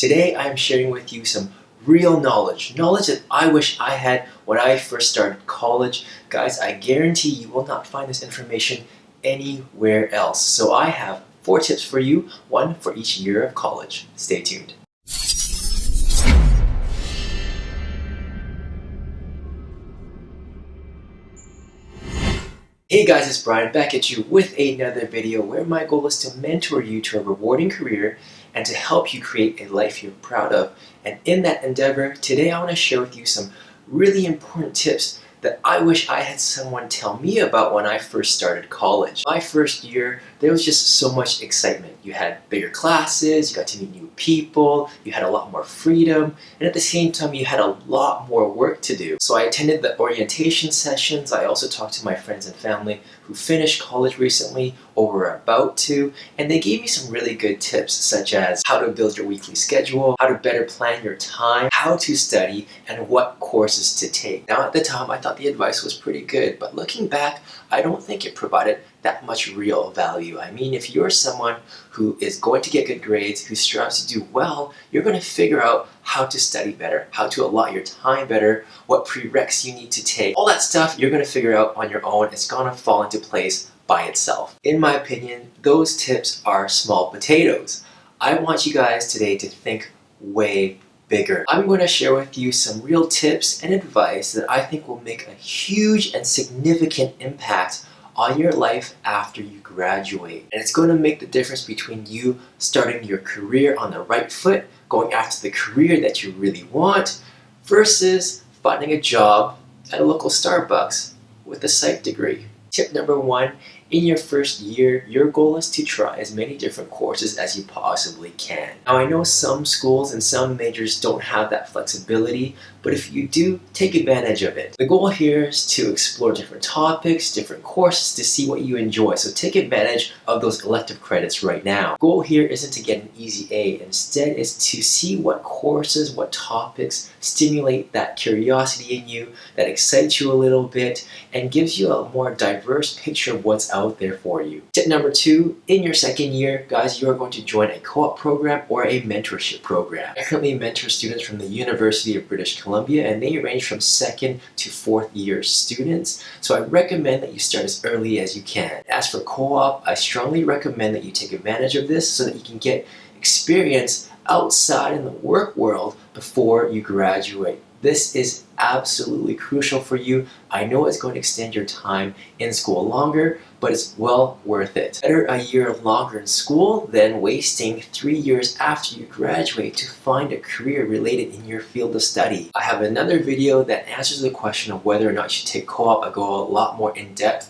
Today I'm sharing with you some real knowledge that I wish I had when I first started college. Guys, I guarantee you will not find this information anywhere else. So I have 4 tips for you, one for each year of college. Stay tuned. Hey guys, it's Brian back at you with another video where my goal is to mentor you to a rewarding career and to help you create a life you're proud of. And in that endeavor, today I want to share with you some really important tips that I wish I had someone tell me about when I first started college. My first year, there was just so much excitement. You had bigger classes, you got to meet new people, you had a lot more freedom, and at the same time you had a lot more work to do. So I attended the orientation sessions. I also talked to my friends and family who finished college recently or were about to, and they gave me some really good tips such as how to build your weekly schedule, how to better plan your time, how to study, and what courses to take. Now at the time I thought the advice was pretty good, but looking back, I don't think it provided that much real value. I mean, if you're someone who is going to get good grades, who strives to do well, you're going to figure out how to study better, how to allot your time better, what prereqs you need to take. All that stuff you're going to figure out on your own. It's going to fall into place by itself. In my opinion, those tips are small potatoes. I want you guys today to think way bigger. I'm going to share with you some real tips and advice that I think will make a huge and significant impact on your life after you graduate. And it's going to make the difference between you starting your career on the right foot, going after the career that you really want, versus finding a job at a local Starbucks with a psych degree. Tip number 1, in your first year, your goal is to try as many different courses as you possibly can. Now I know some schools and some majors don't have that flexibility, but if you do, take advantage of it. The goal here is to explore different topics, different courses to see what you enjoy. So take advantage of those elective credits right now. The goal here isn't to get an easy A. Instead, is to see what courses, what topics stimulate that curiosity in you, that excites you a little bit, and gives you a more diverse picture of what's out there for you. Tip number 2, in your second year, guys, you are going to join a co-op program or a mentorship program. I currently mentor students from the University of British Columbia, and they range from 2nd to 4th year students. So I recommend that you start as early as you can. As for co-op, I strongly recommend that you take advantage of this so that you can get experience outside in the work world before you graduate. This is absolutely crucial for you. I know it's going to extend your time in school longer, but it's well worth it. Better a year longer in school than wasting 3 years after you graduate to find a career related in your field of study. I have another video that answers the question of whether or not you should take co-op. I go a lot more in depth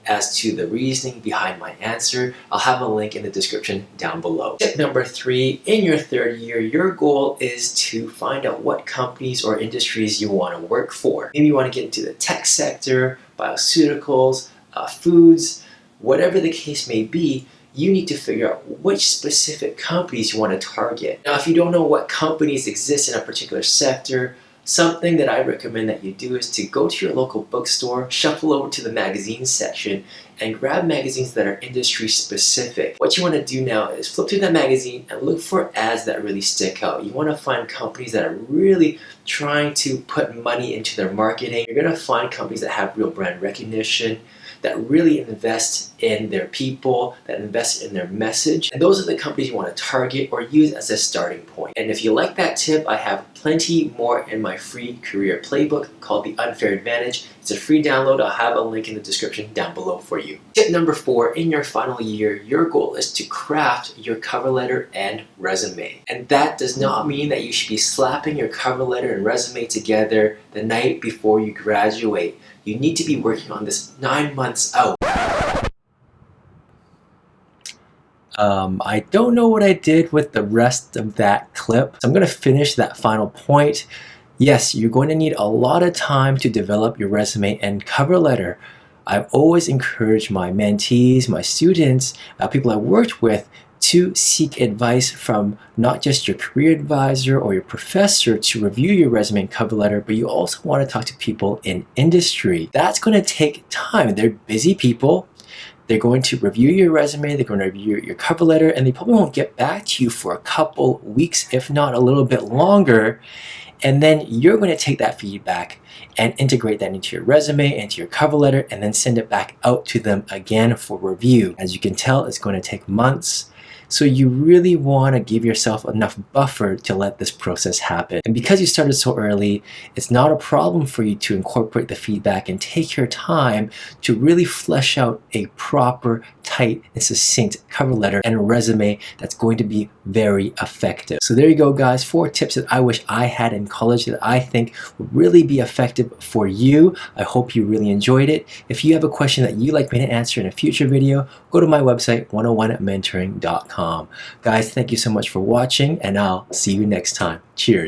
as to the reasoning behind my answer. I'll have a link in the description down below. Tip number 3, in your 3rd year, your goal is to find out what companies or industries you want to work for. Maybe you want to get into the tech sector, bioceuticals, foods, whatever the case may be. You need to figure out which specific companies you want to target. Now, if you don't know what companies exist in a particular sector, something that I recommend that you do is to go to your local bookstore, shuffle over to the magazines section, and grab magazines that are industry specific. What you want to do now is flip through that magazine and look for ads that really stick out. You want to find companies that are really trying to put money into their marketing. You're going to find companies that have real brand recognition, that really invest in their people, that invest in their message. And those are the companies you want to target or use as a starting point. And if you like that tip, I have plenty more in my free career playbook called The Unfair Advantage. It's a free download. I'll have a link in the description down below for you. Tip number 4, in your final year, your goal is to craft your cover letter and resume. And that does not mean that you should be slapping your cover letter and resume together the night before you graduate. You need to be working on this 9 months out. I don't know what I did with the rest of that clip, so I'm going to finish that final point. Yes, you're going to need a lot of time to develop your resume and cover letter. I've always encouraged my mentees, my students, people I worked with to seek advice from not just your career advisor or your professor to review your resume and cover letter, but you also want to talk to people in industry. That's going to take time. They're busy people. They're going to review your resume, they're going to review your cover letter, and they probably won't get back to you for a couple weeks, if not a little bit longer. And then you're going to take that feedback and integrate that into your resume, into your cover letter, and then send it back out to them again for review. As you can tell, it's going to take months. So you really want to give yourself enough buffer to let this process happen. And because you started so early, it's not a problem for you to incorporate the feedback and take your time to really flesh out a proper, tight, and succinct cover letter and resume that's going to be very effective. So there you go, guys. 4 tips that I wish I had in college that I think would really be effective for you. I hope you really enjoyed it. If you have a question that you'd like me to answer in a future video, go to my website, 101mentoring.com. Guys, thank you so much for watching, and I'll see you next time. Cheers.